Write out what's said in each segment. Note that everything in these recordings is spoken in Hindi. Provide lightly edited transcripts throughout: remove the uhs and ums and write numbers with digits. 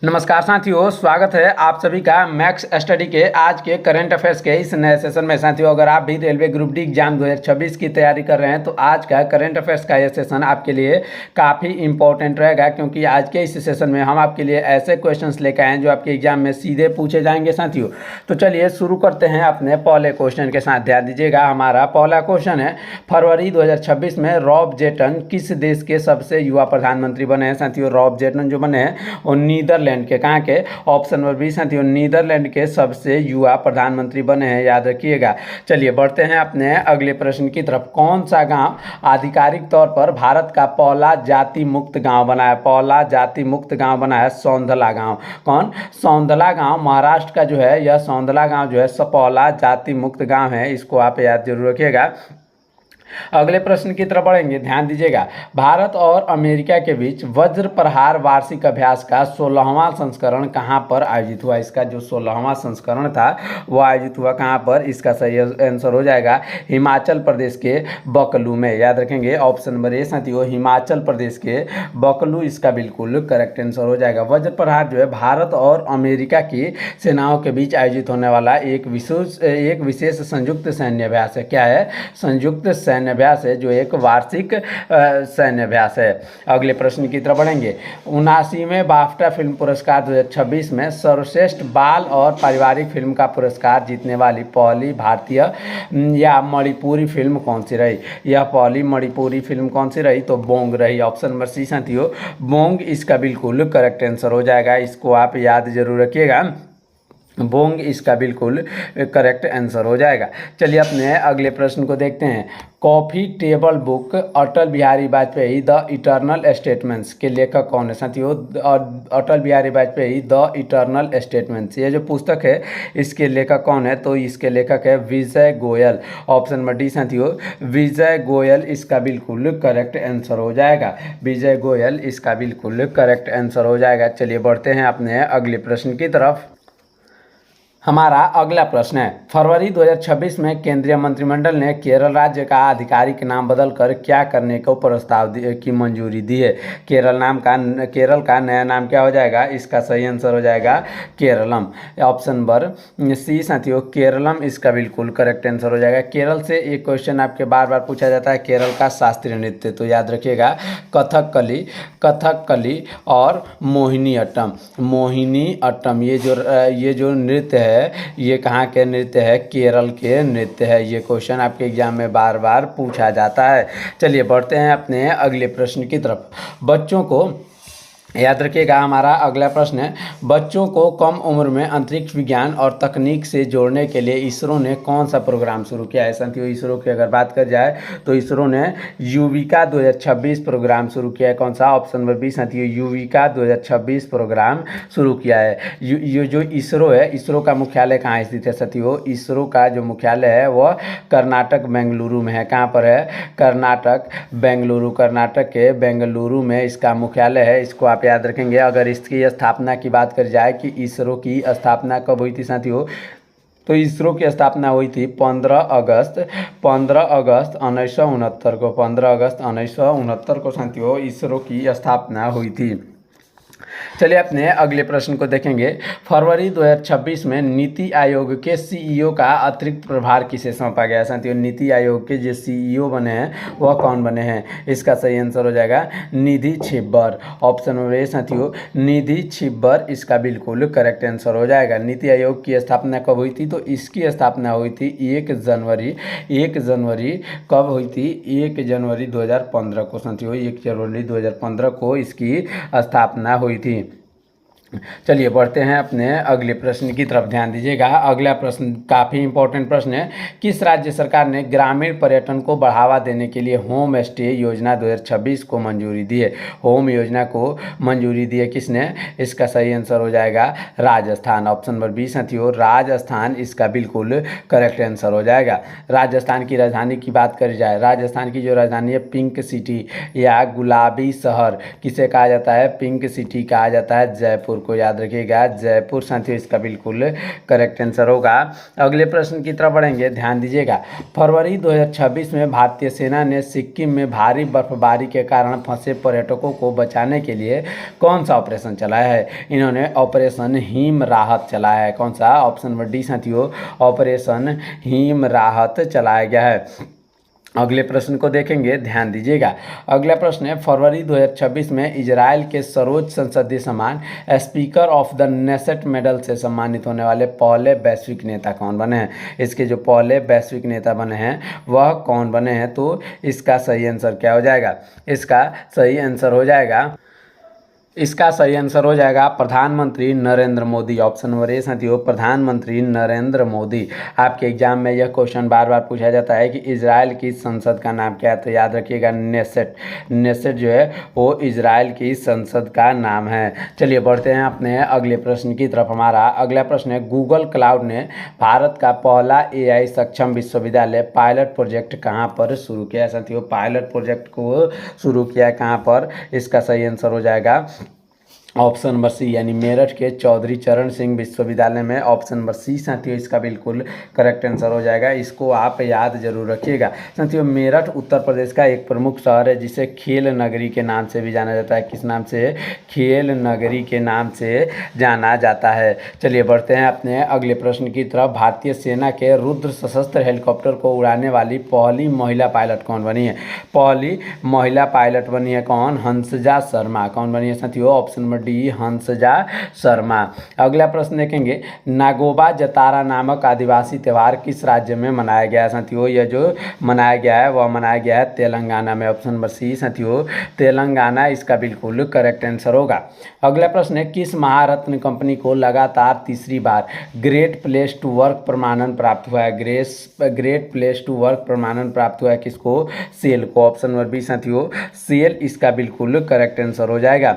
नमस्कार साथियों, स्वागत है आप सभी का मैक्स स्टडी के आज के करंट अफेयर्स के इस नए सेशन में। साथियों, अगर आप भी रेलवे ग्रुप डी एग्जाम 2026 की तैयारी कर रहे हैं तो आज का करंट अफेयर्स का यह सेशन आपके लिए काफ़ी इंपॉर्टेंट रहेगा, क्योंकि आज के इस सेशन में हम आपके लिए ऐसे क्वेश्चंस लेकर आए हैं जो आपके एग्जाम में सीधे पूछे जाएंगे। साथियों, तो चलिए शुरू करते हैं अपने पहले क्वेश्चन के साथ। ध्यान दीजिएगा, हमारा पहला क्वेश्चन है, फरवरी 2026 में रॉब जेटन किस देश के सबसे युवा प्रधानमंत्री बने हैं। साथियों, रॉब जेटन जो बने हैं वो नीदरलैंड के, कहाँ के, ऑप्शन नंबर बी साथियों, नीदरलैंड के सबसे युवा प्रधानमंत्री बने हैं, याद रखिएगा। चलिए बढ़ते हैं अपने अगले प्रश्न की तरफ। कौन सा गांव आधिकारिक तौर पर भारत का पहला जाति मुक्त गांव बना है? पहला जाति मुक्त गांव बना है सौंधला गांव। कौन? सौंधला गांव महाराष्ट्र का जो है, यह सौंधला गांव जो है पहला जाति मुक्त गांव है। इसको आप याद जरूर रखिएगा। अगले प्रश्न की तरफ बढ़ेंगे, ध्यान दीजिएगा। भारत और अमेरिका के बीच वज्र प्रहार वार्षिक अभ्यास का 16वां संस्करण कहां पर आयोजित हुआ? इसका जो 16वां संस्करण था वो आयोजित हुआ कहां पर? इसका सही आंसर हो जाएगा हिमाचल प्रदेश के बकलू में, याद रखेंगे। ऑप्शन नंबर ए साथियों, हिमाचल प्रदेश के बकलू इसका बिल्कुल करेक्ट आंसर हो जाएगा। वज्र प्रहार जो है भारत और अमेरिका की सेनाओं के बीच आयोजित होने वाला एक विशेष संयुक्त सैन्य अभ्यास है। क्या है? संयुक्त सैन्य अभ्यास है, जो एक वार्षिक सैन्य अभ्यास है। अगले प्रश्न की तरफ बढ़ेंगे। 79वें बाफ्टा फिल्म पुरस्कार 2026 में सर्वश्रेष्ठ बाल और पारिवारिक फिल्म का पुरस्कार जीतने वाली पहली भारतीय या मणिपुरी फिल्म कौन सी रही? यह पहली मणिपुरी फिल्म कौन सी रही? तो बोंग रही। ऑप्शन नंबर सी साथियों, बोंग इसका बिल्कुल करेक्ट आंसर हो जाएगा। इसको आप याद जरूर रखिएगा, बोंग इसका बिल्कुल करेक्ट आंसर हो जाएगा। चलिए अपने अगले प्रश्न को देखते हैं। Coffee table book Atal Bihari Vajpayee the eternal statements के लेखक कौन है? साथियों, Atal Bihari Vajpayee the eternal statements, ये जो पुस्तक है इसके लेखक कौन है? तो इसके लेखक है विजय गोयल। ऑप्शन नंबर डी साथियों, विजय गोयल इसका बिल्कुल करेक्ट आंसर हो जाएगा। विजय गोयल इसका बिल्कुल करेक्ट आंसर हो जाएगा। चलिए बढ़ते हैं अपने अगले प्रश्न की तरफ। हमारा अगला प्रश्न है, फरवरी 2026 में केंद्रीय मंत्रिमंडल ने केरल राज्य का आधिकारिक नाम बदलकर क्या करने को प्रस्ताव की मंजूरी दी है? केरल का नया नाम क्या हो जाएगा? इसका सही आंसर हो जाएगा केरलम। ऑप्शन नंबर सी साथियों, केरलम इसका बिल्कुल करेक्ट आंसर हो जाएगा। केरल से एक क्वेश्चन आपके बार बार पूछा जाता है, केरल का शास्त्रीय नृत्य, तो याद रखिएगा कथकली और मोहिनी अट्टम, ये जो नृत्य है ये कहाँ के नृत्य है? केरल के नृत्य है। ये क्वेश्चन आपके एग्जाम में बार बार पूछा जाता है। चलिए बढ़ते हैं अपने अगले प्रश्न की तरफ। बच्चों को याद रखिएगा, हमारा अगला प्रश्न है, बच्चों को कम उम्र में अंतरिक्ष विज्ञान और तकनीक से जोड़ने के लिए इसरो ने कौन सा प्रोग्राम शुरू किया है? साथियों, इसरो की अगर बात कर जाए तो इसरो ने युविका 2026 प्रोग्राम शुरू किया है। कौन सा? ऑप्शन नंबर बी साथियों, युविका 2026 प्रोग्राम शुरू किया है। ये जो इसरो है, इसरो का मुख्यालय कहाँ स्थित है? साथियों, इसरो का जो मुख्यालय है वह कर्नाटक बेंगलुरु में है। कहाँ पर है? कर्नाटक के बेंगलुरु में इसका मुख्यालय है। इसको आप याद रखेंगे। अगर इसकी स्थापना की बात कर जाए कि इसरो की स्थापना कब हुई थी साथियों, तो इसरो की स्थापना हुई थी 15 अगस्त 1969 को। 15 अगस्त 1969 को साथियों इसरो की स्थापना हुई थी। चलिए अपने अगले प्रश्न को देखेंगे। फरवरी 2026 में नीति आयोग के सीईओ का अतिरिक्त प्रभार किसे सौंपा गया? साथियों, नीति आयोग के जो सीईओ बने हैं वह कौन बने हैं? इसका सही आंसर हो जाएगा निधि छिब्बर। ऑप्शन नंबर ए साथियों, निधि छिब्बर इसका बिल्कुल करेक्ट आंसर हो जाएगा। नीति आयोग की स्थापना कब हुई थी? तो इसकी स्थापना हुई थी 1 जनवरी कब हुई थी? 1 जनवरी 2015 को साथियों, 1 जनवरी 2015 को इसकी स्थापना हुई थी। चलिए बढ़ते हैं अपने अगले प्रश्न की तरफ। ध्यान दीजिएगा, अगला प्रश्न काफ़ी इंपॉर्टेंट प्रश्न है। किस राज्य सरकार ने ग्रामीण पर्यटन को बढ़ावा देने के लिए होम स्टे योजना 2026 को मंजूरी दी है? होम योजना को मंजूरी दी है किसने? इसका सही आंसर हो जाएगा राजस्थान। ऑप्शन नंबर बी साथियों, राजस्थान इसका बिल्कुल करेक्ट आंसर हो जाएगा। राजस्थान की राजधानी की बात करी जाए, राजस्थान की जो राजधानी है पिंक सिटी या गुलाबी शहर, किसे कहा जाता है? पिंक सिटी कहा जाता है जयपुर को याद रखिएगा, जयपुर साथियों इसका बिल्कुल करेक्ट आंसर होगा। अगले प्रश्न की तरफ बढ़ेंगे, ध्यान दीजिएगा। फरवरी 2026 में भारतीय सेना ने सिक्किम में भारी बर्फबारी के कारण फंसे पर्यटकों को बचाने के लिए कौन सा ऑपरेशन चलाया है? इन्होंने ऑपरेशन हिम राहत चलाया है। कौन सा? ऑप्शन नंबर डी साथियों, ऑपरेशन हिम राहत चलाया गया है। अगले प्रश्न को देखेंगे, ध्यान दीजिएगा। अगला प्रश्न है, फरवरी 2026 में इजराइल के सर्वोच्च संसदीय सम्मान speaker of the Knesset medal से सम्मानित होने वाले पहले वैश्विक नेता कौन बने हैं? इसके जो पहले वैश्विक नेता बने हैं वह कौन बने हैं? तो इसका सही आंसर क्या हो जाएगा? इसका सही आंसर हो जाएगा प्रधानमंत्री Narendra Modi. Option number A साथियों, प्रधानमंत्री नरेंद्र मोदी। आपके एग्जाम में यह क्वेश्चन बार बार पूछा जाता है कि इजराइल की संसद का नाम क्या है, तो याद रखिएगा नेसेट। नेसेट जो है वो इजराइल की संसद का नाम है। चलिए बढ़ते हैं अपने अगले प्रश्न की तरफ। हमारा अगला प्रश्न है, गूगल क्लाउड ने भारत का पहला AI सक्षम विश्वविद्यालय पायलट प्रोजेक्ट कहाँ पर शुरू किया? साथियों पायलट प्रोजेक्ट को शुरू किया कहाँ पर? इसका सही आंसर हो जाएगा ऑप्शन नंबर सी, यानी मेरठ के चौधरी चरण सिंह विश्वविद्यालय में। ऑप्शन नंबर सी साथियों इसका बिल्कुल करेक्ट आंसर हो जाएगा। इसको आप याद जरूर रखिएगा। साथियों मेरठ उत्तर प्रदेश का एक प्रमुख शहर है जिसे खेल नगरी के नाम से भी जाना जाता है। किस नाम से? खेल नगरी के नाम से जाना जाता है। चलिए बढ़ते हैं अपने अगले प्रश्न की तरफ। भारतीय सेना के रुद्र सशस्त्र हेलीकॉप्टर को उड़ाने वाली पहली महिला पायलट कौन बनी है? पहली महिला पायलट बनी है कौन? हंसजा शर्मा। कौन बनी है साथियों? Option number D, Hansaja Sharma. अगला प्रश्न देखेंगे, नागोबा जतारा नामक आदिवासी त्यौहार किस राज्य में मनाया गया है? साथियों यह जो मनाया गया है वह मनाया गया है तेलंगाना में। ऑप्शन नंबर सी साथियों, तेलंगाना इसका बिल्कुल करेक्ट आंसर होगा। अगला प्रश्न है, किस महारत्न कंपनी को लगातार तीसरी बार ग्रेट प्लेस टू वर्क प्रमाणन प्राप्त हुआ है? ग्रेट प्लेस टू वर्क प्रमाणन प्राप्त हुआ है किसको? सेल को। ऑप्शन नंबर बी साथियों, सेल इसका बिल्कुल करेक्ट आंसर हो जाएगा।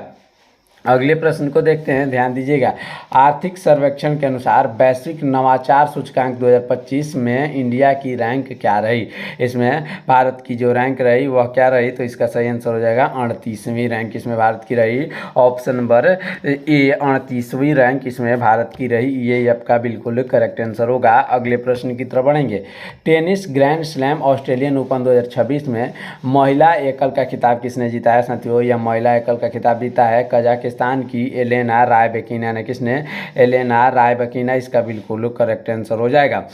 अगले प्रश्न को देखते हैं, ध्यान दीजिएगा। आर्थिक सर्वेक्षण के अनुसार वैश्विक नवाचार सूचकांक 2025 में इंडिया की रैंक क्या रही? इसमें भारत की जो रैंक रही वह क्या रही? तो इसका सही आंसर हो जाएगा 38वीं रैंक इसमें भारत की रही। ऑप्शन नंबर ए, 38वीं रैंक इसमें भारत की रही। ये आपका बिल्कुल करेक्ट आंसर होगा। अगले प्रश्न की तरफ बढ़ेंगे। Tennis grand slam Australian open 2026 में महिला एकल का खिताब किसने जीता है? साथियों यह महिला एकल का खिताब जीता है कजाकिस्तान की एलेना रायबेकिना ने। किसने? एलेना रायबेकिना इसका बिल्कुल करेक्ट आंसर हो जाएगा।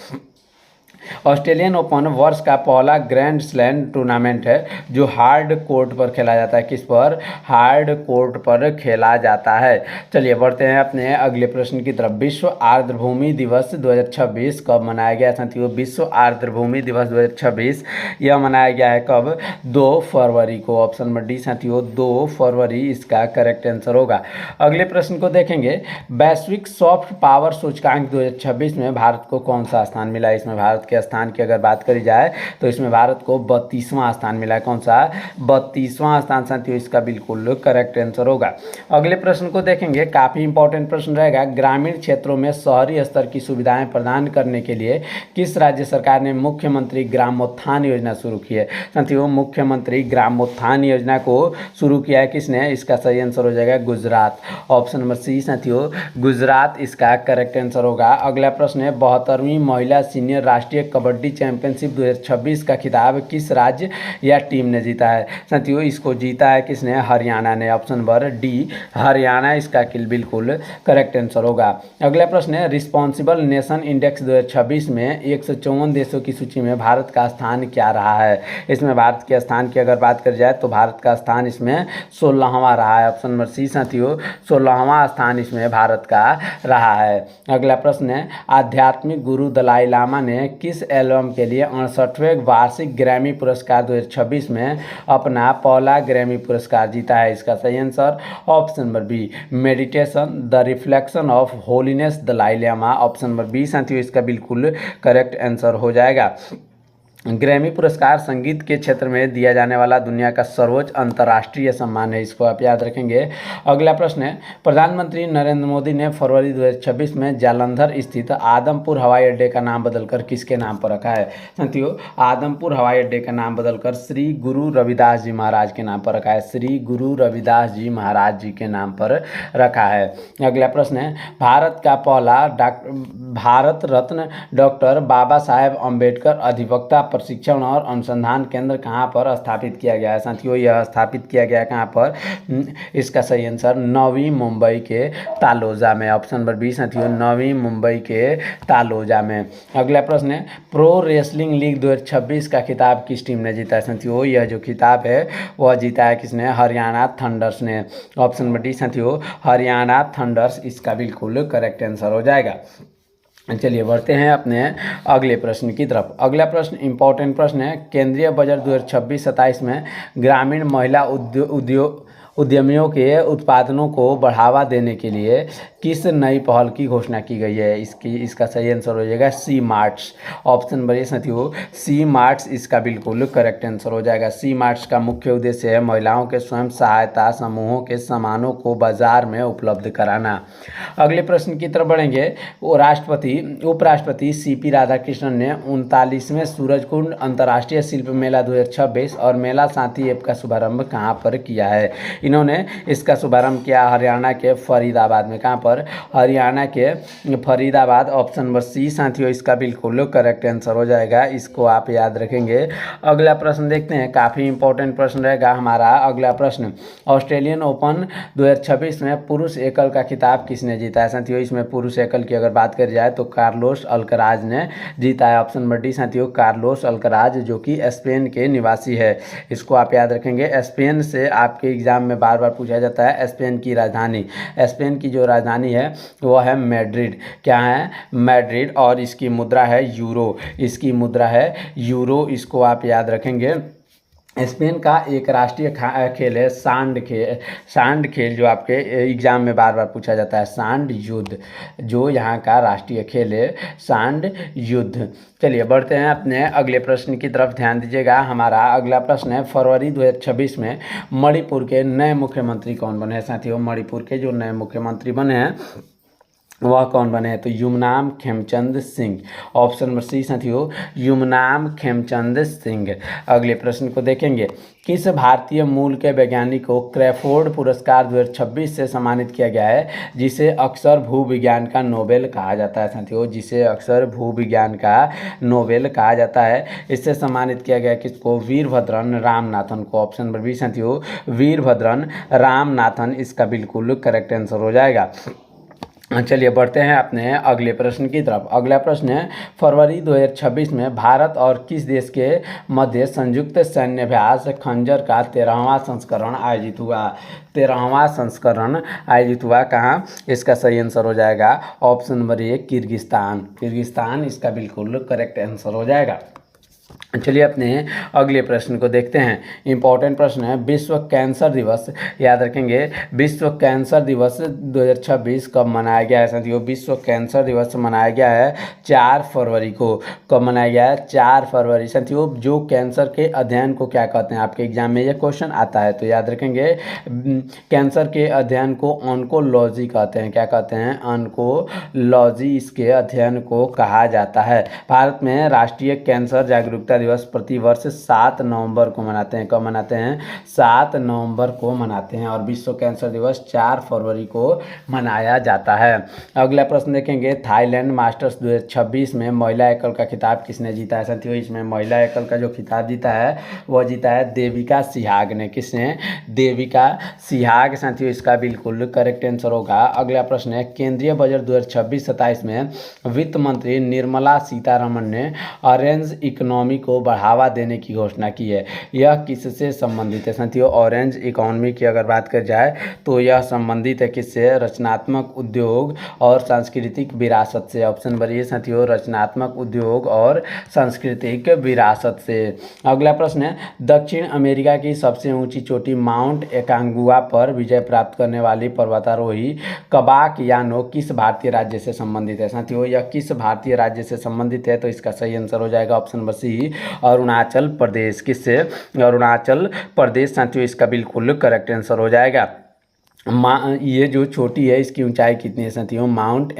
ऑस्ट्रेलियन ओपन वर्ष का पहला ग्रैंड स्लैम टूर्नामेंट है जो हार्ड कोर्ट पर खेला जाता है। किस पर? हार्ड कोर्ट पर खेला जाता है। चलिए बढ़ते हैं अपने अगले प्रश्न की तरफ। विश्व आर्द्रभूमि दिवस 2026 कब मनाया गया साथियों? विश्व आर्द्रभूमि दिवस 2026 यह मनाया गया है कब? 2 फरवरी को। ऑप्शन नंबर डी साथियों, 2 फरवरी इसका करेक्ट आंसर होगा। अगले प्रश्न को देखेंगे। वैश्विक सॉफ्ट पावर सूचकांक 2026 में भारत को कौन सा स्थान मिला? इसमें भारत के स्थान की अगर बात करी जाए तो इसमें भारत को 32वां स्थान मिला है। कौन सा? 32वां स्थान साथियों इसका बिल्कुल करेक्ट आंसर होगा। अगले प्रश्न को देखेंगे, काफी इंपॉर्टेंट प्रश्न रहेगा। ग्रामीण क्षेत्रों में शहरी स्तर की सुविधाएं प्रदान करने के लिए किस राज्य सरकार ने मुख्यमंत्री ग्रामोत्थान योजना शुरू की है? साथियों मुख्यमंत्री ग्रामोत्थान योजना को शुरू किया है किसने? इसका सही आंसर हो जाएगा गुजरात। ऑप्शन नंबर सी साथियों, गुजरात इसका करेक्ट आंसर होगा। अगला प्रश्न है, 72वीं महिला सीनियर राष्ट्रीय कबड्डी चैंपियनशिप 2026 का खिताब किस राज्य या टीम ने जीता है? साथियों इसको जीता है किसने? हरियाणा ने। ऑप्शन नंबर डी, हरियाणा इसका बिल्कुल करेक्ट आंसर होगा। अगला प्रश्न है, रिस्पॉन्सिबल नेशन इंडेक्स 2026 में 154 देशों की सूची में भारत का स्थान क्या रहा है? इसमें भारत के स्थान की अगर बात करी जाए तो भारत का स्थान इसमें 16वां रहा है। ऑप्शन नंबर सी साथियों, 16वां स्थान इसमें भारत का रहा है। अगला प्रश्न है, आध्यात्मिक गुरु दलाई लामा ने किस एल्बम के लिए 68वें वार्षिक ग्रैमी पुरस्कार 2026 में अपना पहला ग्रैमी पुरस्कार जीता है? इसका सही answer option number B, meditation the reflection of holiness Dalai Lama. Option number B साथियों इसका बिल्कुल करेक्ट आंसर हो जाएगा। ग्रैमी पुरस्कार संगीत के क्षेत्र में दिया जाने वाला दुनिया का सर्वोच्च अंतर्राष्ट्रीय सम्मान है, इसको आप याद रखेंगे। अगला प्रश्न है, प्रधानमंत्री नरेंद्र मोदी ने फरवरी 2026 में जालंधर स्थित आदमपुर हवाई अड्डे का नाम बदलकर किसके नाम पर रखा है? साथियों, आदमपुर हवाई अड्डे का नाम बदलकर श्री गुरु रविदास जी महाराज के नाम पर रखा है। श्री गुरु रविदास जी महाराज जी के नाम पर रखा है। अगला प्रश्न है, भारत का पहला भारत रत्न डॉक्टर बाबा साहेब अम्बेडकर अधिवक्ता प्रशिक्षण और अनुसंधान केंद्र कहाँ पर स्थापित किया गया है? साथियों, यह स्थापित किया गया कहाँ पर? इसका सही आंसर नवी मुंबई के तालोजा में। ऑप्शन नंबर बी साथियों, नवी मुंबई के तालोजा में। अगला प्रश्न है, प्रो रेसलिंग लीग 2026 का खिताब किस टीम ने जीता है? साथियों, यह जो खिताब है वह जीता है किसने? हरियाणा थंडर्स ने। ऑप्शन नंबर डी साथियों, हरियाणा थंडर्स इसका बिल्कुल करेक्ट आंसर हो जाएगा। चलिए बढ़ते हैं अपने अगले प्रश्न की तरफ। अगला प्रश्न इंपॉर्टेंट प्रश्न है, केंद्रीय बजट 2026-27 में ग्रामीण महिला उद्यमियों के उत्पादनों को बढ़ावा देने के लिए किस नई पहल की घोषणा की गई है? इसका सही आंसर हो जाएगा सी मार्ट्स। ऑप्शन नंबर ए साथियों, सी मार्ट्स इसका बिल्कुल करेक्ट आंसर हो जाएगा। सी मार्ट्स का मुख्य उद्देश्य है महिलाओं के स्वयं सहायता समूहों के सामानों को बाजार में उपलब्ध कराना। अगले प्रश्न की तरफ बढ़ेंगे। उपराष्ट्रपति सीपी राधाकृष्णन ने 39वें सूरजकुंड अंतर्राष्ट्रीय शिल्प मेला 2026 और मेला साथी ऐप का शुभारंभ कहाँ पर किया है? इन्होंने इसका शुभारंभ किया हरियाणा के फरीदाबाद में। कहाँ पर? हरियाणा के फरीदाबाद। ऑप्शन नंबर सी साथियों, इसका बिल्कुल करेक्ट आंसर हो जाएगा, इसको आप याद रखेंगे। अगला प्रश्न देखते हैं, काफ़ी इंपॉर्टेंट प्रश्न रहेगा हमारा अगला प्रश्न। ऑस्ट्रेलियन ओपन 2026 में पुरुष एकल का खिताब किसने जीता है? साथियों, इसमें पुरुष एकल की अगर बात करी जाए तो कार्लोस अल्कराज ने जीता है। ऑप्शन नंबर डी साथियों, कार्लोस अल्कराज, जो कि स्पेन के निवासी है, इसको आप याद रखेंगे। स्पेन से आपके एग्जाम में बार बार पूछा जाता है स्पेन की राजधानी। स्पेन की जो राजधानी है वो है मैड्रिड। क्या है? मैड्रिड। और इसकी मुद्रा है यूरो। इसकी मुद्रा है यूरो, इसको आप याद रखेंगे। स्पेन का एक राष्ट्रीय खेल है सांड खेल, जो आपके एग्जाम में बार बार पूछा जाता है। सांड युद्ध, जो यहाँ का राष्ट्रीय खेल है, सांड युद्ध। चलिए बढ़ते हैं अपने अगले प्रश्न की तरफ, ध्यान दीजिएगा। हमारा अगला प्रश्न है, फरवरी 2026 में मणिपुर के नए मुख्यमंत्री कौन बने हैं? साथियों, मणिपुर के जो नए मुख्यमंत्री बने हैं वह कौन बने हैं? तो Yumnam Khemchand Singh. Option number C साथियों, युमनाम खेमचंद सिंह। अगले प्रश्न को देखेंगे, किस भारतीय मूल के वैज्ञानिक को क्रैफोर्ड पुरस्कार 2026 से सम्मानित किया गया है, जिसे अक्सर भूविज्ञान का नोबेल कहा जाता है? साथियों, जिसे अक्सर भूविज्ञान का नोबेल कहा जाता है, इससे सम्मानित किया गया किसको? वीरभद्रन रामनाथन को। ऑप्शन नंबर बी साथियों, वीरभद्रन रामनाथन इसका बिल्कुल करेक्ट आंसर हो जाएगा। चलिए बढ़ते हैं अपने अगले प्रश्न की तरफ। अगला प्रश्न है, फरवरी 2026 में भारत और किस देश के मध्य संयुक्त सैन्य अभ्यास खंजर का 13वां संस्करण आयोजित हुआ? 13वां संस्करण आयोजित हुआ कहाँ? इसका सही आंसर हो जाएगा option number A, Kyrgyzstan. Kyrgyzstan इसका बिल्कुल करेक्ट आंसर हो जाएगा। चलिए अपने अगले प्रश्न को देखते हैं। इंपॉर्टेंट प्रश्न है, विश्व कैंसर दिवस, याद रखेंगे, विश्व कैंसर दिवस 2026 कब मनाया गया है? साथियों, विश्व कैंसर दिवस मनाया गया है 4 फरवरी को। कब मनाया गया है? 4 फरवरी। साथियों, जो कैंसर के अध्ययन को क्या कहते हैं? आपके एग्जाम में ये क्वेश्चन आता है, तो याद रखेंगे कैंसर के अध्ययन को ऑन्कोलॉजी कहते हैं। क्या कहते हैं? ऑन्कोलॉजी इसके अध्ययन को कहा जाता है। भारत में राष्ट्रीय कैंसर जागरूकता दिवस प्रतिवर्ष 7 नवंबर को मनाते हैं। कब मनाते हैं? 7 नवंबर को मनाते हैं। और विश्व कैंसर दिवस 4 फरवरी को मनाया जाता है। अगला प्रश्न देखेंगे, थाईलैंड मास्टर्स 2026 में महिला एकल का खिताब किसने जीता है? साथियों, इसमें महिला एकल का जो खिताब जीता है वह जीता है देविका सिहाग ने। किसने? देविका सिहाग। साथियों, इसका बिल्कुल करेक्ट आंसर होगा। अगला प्रश्न है, केंद्रीय बजट 2026-27 में वित्त मंत्री निर्मला सीतारमण ने ऑरेंज इकोनॉमी को बढ़ावा देने की घोषणा की है। यह किससे संबंधित है? साथियों, ऑरेंज इकोनॉमी की अगर बात कर जाए तो यह संबंधित है किससे? रचनात्मक उद्योग और सांस्कृतिक विरासत से। ऑप्शन नंबर ए साथियों, रचनात्मक उद्योग और सांस्कृतिक विरासत से। अगला प्रश्न है, दक्षिण अमेरिका की सबसे ऊंची चोटी माउंट एकांगुआ पर विजय प्राप्त करने वाली पर्वतारोही कबाक यानो किस भारतीय राज्य से संबंधित है? साथियों, यह किस भारतीय राज्य से संबंधित है? तो इसका सही आंसर हो जाएगा ऑप्शन नंबर सी, चोटी अरुणाचल प्रदेश। किससे? अरुणाचल प्रदेश साथियों इसका बिल्कुल करेक्ट आंसर हो जाएगा। ये जो चोटी है इसकी ऊंचाई कितनी है साथियों? माउंट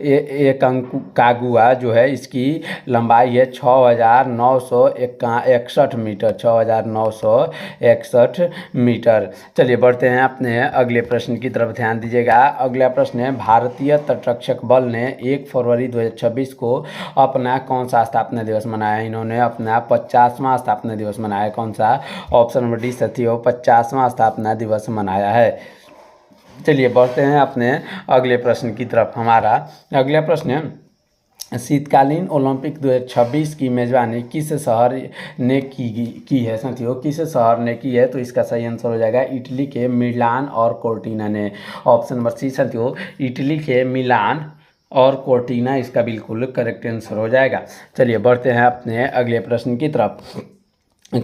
एकांकागुआ जो है इसकी लंबाई है 6,961 मीटर, 6,961 मीटर। चलिए बढ़ते हैं अपने अगले प्रश्न की तरफ, ध्यान दीजिएगा। अगला प्रश्न है, भारतीय तटरक्षक बल ने 1 फरवरी 2026 को अपना कौन सा स्थापना दिवस मनाया? इन्होंने अपना 50वां स्थापना दिवस मनाया। कौन सा? ऑप्शन नंबर डी साथियों 50वां स्थापना दिवस मनाया है। चलिए बढ़ते हैं अपने अगले प्रश्न की तरफ। हमारा अगला प्रश्न है, शीतकालीन ओलंपिक 2026 की मेज़बानी किस शहर ने की है साथियों? किस शहर ने की है? तो इसका सही आंसर हो जाएगा इटली के मिलान और कोर्टिना ने। ऑप्शन नंबर सी साथियों इटली के मिलान और कोर्टिना इसका बिल्कुल करेक्ट आंसर हो जाएगा। चलिए बढ़ते हैं अपने अगले प्रश्न की तरफ।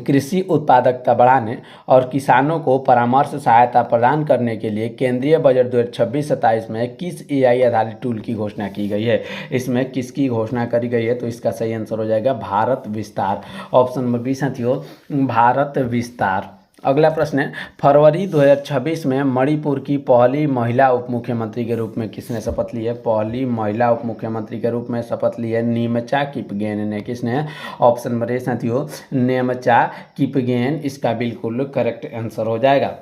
कृषि उत्पादकता बढ़ाने और किसानों को परामर्श सहायता प्रदान करने के लिए केंद्रीय बजट 2026-27 में किस एआई आधारित टूल की घोषणा की गई है? इसमें किसकी घोषणा करी गई है? तो इसका सही आंसर हो जाएगा भारत विस्तार। ऑप्शन नंबर बी साथियों भारत विस्तार। अगला प्रश्न है, फरवरी 2026 में मणिपुर की पहली महिला उप मुख्यमंत्री के रूप में किसने शपथ ली है? पहली महिला उप मुख्यमंत्री के रूप में शपथ ली है नीमचा किपगेन ने। किसने? ऑप्शन नंबर ए साथियों नीमचा किपगेन इसका बिल्कुल करेक्ट आंसर हो जाएगा।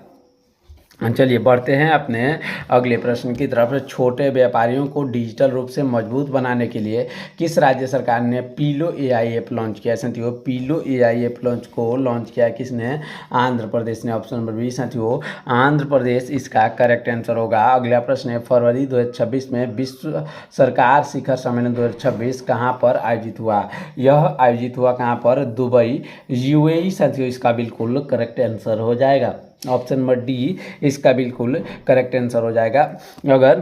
चलिए बढ़ते हैं अपने अगले प्रश्न की तरफ। छोटे व्यापारियों को डिजिटल रूप से मजबूत बनाने के लिए किस राज्य सरकार ने पीलो एआई ऐप लॉन्च किया? साथियों पीलो एआई ऐप लॉन्च किया किसने? आंध्र प्रदेश ने। ऑप्शन नंबर बी साथियों आंध्र प्रदेश इसका करेक्ट आंसर होगा। अगला प्रश्न है, फरवरी 2026 में विश्व सरकार शिखर सम्मेलन 2026 कहाँ पर आयोजित हुआ? यह आयोजित हुआ कहाँ पर? दुबई यूएई साथियों इसका बिल्कुल करेक्ट आंसर हो जाएगा। ऑप्शन नंबर डी इसका बिल्कुल करेक्ट आंसर हो जाएगा। अगर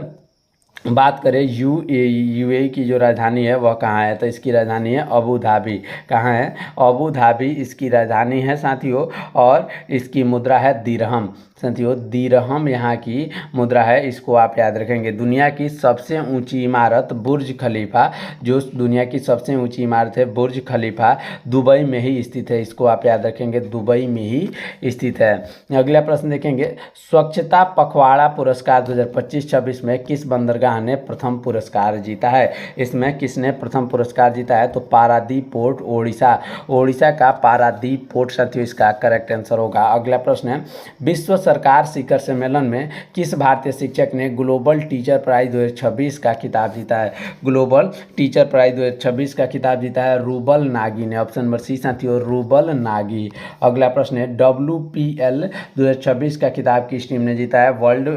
बात करें यूएई की जो राजधानी है वह कहाँ है? तो इसकी राजधानी है अबू धाबी। कहाँ है? अबू धाबी इसकी राजधानी है साथियों, और इसकी मुद्रा है दिरहम। साथियों दिरहम यहाँ की मुद्रा है, इसको आप याद रखेंगे। दुनिया की सबसे ऊंची इमारत बुर्ज खलीफा, जो दुनिया की सबसे ऊंची इमारत है बुर्ज खलीफा दुबई में ही स्थित है, इसको आप याद रखेंगे, दुबई में ही स्थित है। अगला प्रश्न देखेंगे, स्वच्छता पखवाड़ा पुरस्कार 2025-26 में किस बंदरगाह ने प्रथम पुरस्कार जीता है? इसमें किसने प्रथम पुरस्कार जीता है? तो पारादीप पोर्ट ओडिशा का पारादीप पोर्ट साथियों इसका करेक्ट आंसर होगा। अगला प्रश्न है, विश्व सरकार शिखर सम्मेलन में किस भारतीय शिक्षक ने ग्लोबल टीचर प्राइज 2026 का खिताब जीता है? ग्लोबल टीचर प्राइज 2026 का खिताब जीता है रूबल नागी ने। ऑप्शन नंबर सी साथियों रूबल नागी। अगला प्रश्न है, WPL 2026 का खिताब किस टीम ने जीता है? वर्ल्ड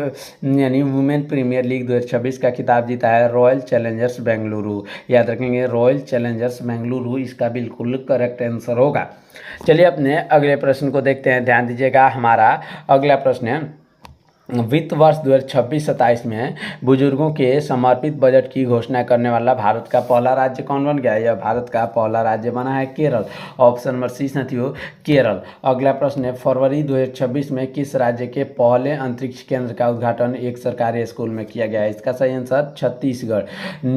यानी वुमेन प्रीमियर लीग 2026 का खिताब जीता है रॉयल चैलेंजर्स बेंगलुरु। याद रखेंगे रॉयल चैलेंजर्स बेंगलुरु इसका बिल्कुल करेक्ट आंसर होगा। चलिए अपने अगले प्रश्न को देखते हैं, ध्यान दीजिएगा। हमारा अगला प्रश्न है, वित्त वर्ष 2026-27 में बुजुर्गों के समर्पित बजट की घोषणा करने वाला भारत का पहला राज्य कौन बन गया? यह भारत का पहला राज्य बना है केरल। ऑप्शन नंबर सी साथियों केरल। अगला प्रश्न है, फरवरी 2026 में किस राज्य के पहले अंतरिक्ष केंद्र का उद्घाटन एक सरकारी स्कूल में किया गया है? इसका सही आंसर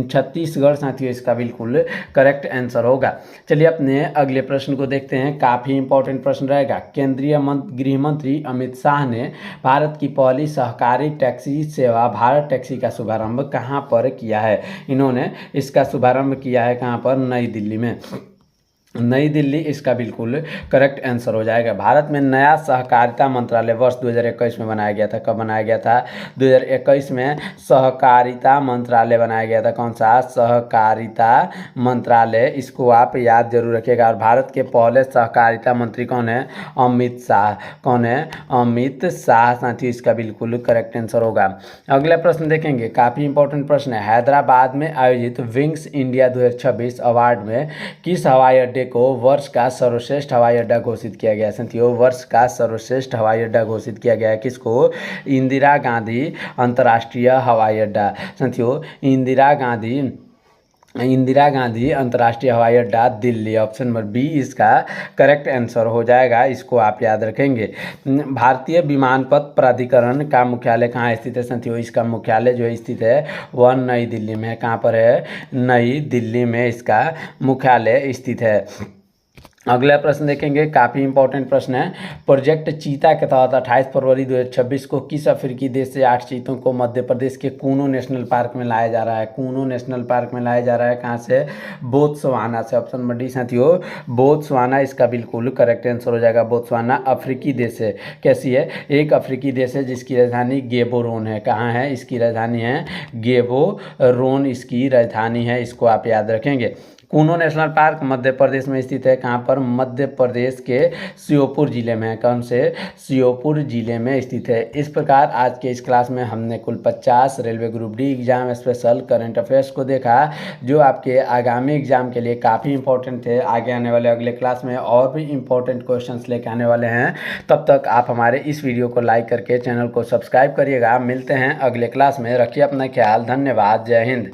छत्तीसगढ़ साथियों इसका बिल्कुल करेक्ट आंसर होगा। चलिए अपने अगले प्रश्न को देखते हैं, काफ़ी इंपॉर्टेंट प्रश्न रहेगा। केंद्रीय गृह मंत्री अमित शाह ने भारत की पहली सहकारी टैक्सी सेवा भारत टैक्सी का शुभारंभ कहां पर किया है? इन्होंने इसका शुभारंभ किया है कहां पर? नई दिल्ली में। नई दिल्ली इसका बिल्कुल करेक्ट आंसर हो जाएगा। भारत में नया सहकारिता मंत्रालय वर्ष 2021 में बनाया गया था। कब बनाया गया था? 2021 में सहकारिता मंत्रालय बनाया गया था। कौन सा? सहकारिता मंत्रालय, इसको आप याद जरूर रखिएगा। और भारत के पहले सहकारिता मंत्री कौन है? अमित शाह। कौन है? अमित शाह साथियों इसका बिल्कुल करेक्ट आंसर होगा। अगला प्रश्न देखेंगे, काफ़ी इंपॉर्टेंट प्रश्न है। हैदराबाद में आयोजित विंग्स इंडिया 2026 अवार्ड में किस हवाई अड्डे को वर्ष का सर्वश्रेष्ठ हवाई अड्डा घोषित किया गया? साथियों वर्ष का सर्वश्रेष्ठ हवाई अड्डा घोषित किया गया है किसको? इंदिरा गांधी अंतर्राष्ट्रीय हवाई अड्डा। साथियों इंदिरा गांधी अंतर्राष्ट्रीय हवाई अड्डा दिल्ली। ऑप्शन नंबर बी इसका करेक्ट आंसर हो जाएगा, इसको आप याद रखेंगे। भारतीय विमानपथ प्राधिकरण का मुख्यालय कहाँ स्थित है? साथियों इसका मुख्यालय जो स्थित है वह नई दिल्ली में है। कहाँ पर है? नई दिल्ली में इसका मुख्यालय स्थित है। अगला प्रश्न देखेंगे, काफ़ी इंपॉर्टेंट प्रश्न है। प्रोजेक्ट चीता के तहत 28 फरवरी 2026 को किस अफ्रीकी देश से 8 चीतों को मध्य प्रदेश के कूनो नेशनल पार्क में लाया जा रहा है? कूनो नेशनल पार्क में लाया जा रहा है कहाँ से? बोत्सवाना से। ऑप्शन नंबर डी साथियों, बोत्सवाना इसका बिल्कुल करेक्ट आंसर हो जाएगा। बोत्सवाना अफ्रीकी देश है। कैसी है? एक अफ्रीकी देश है जिसकी राजधानी गेबोरोन है। कहाँ है इसकी राजधानी? है गेबोरोन इसकी राजधानी है, इसको आप याद रखेंगे। कूनो नेशनल पार्क मध्य प्रदेश में स्थित है। कहाँ पर? मध्य प्रदेश के श्योपुर जिले में है। कौन से? श्योपुर जिले में स्थित है। इस प्रकार आज के इस क्लास में हमने कुल 50 railway group D exam special current affairs को देखा, जो आपके आगामी एग्जाम के लिए काफ़ी इंपॉर्टेंट थे। आगे आने वाले अगले क्लास में और भी इंपॉर्टेंट क्वेश्चंस लेके आने वाले हैं। तब तक आप हमारे इस वीडियो को लाइक करके चैनल को सब्सक्राइब करिएगा। मिलते हैं अगले क्लास में। रखिए अपना ख्याल। धन्यवाद। जय हिंद।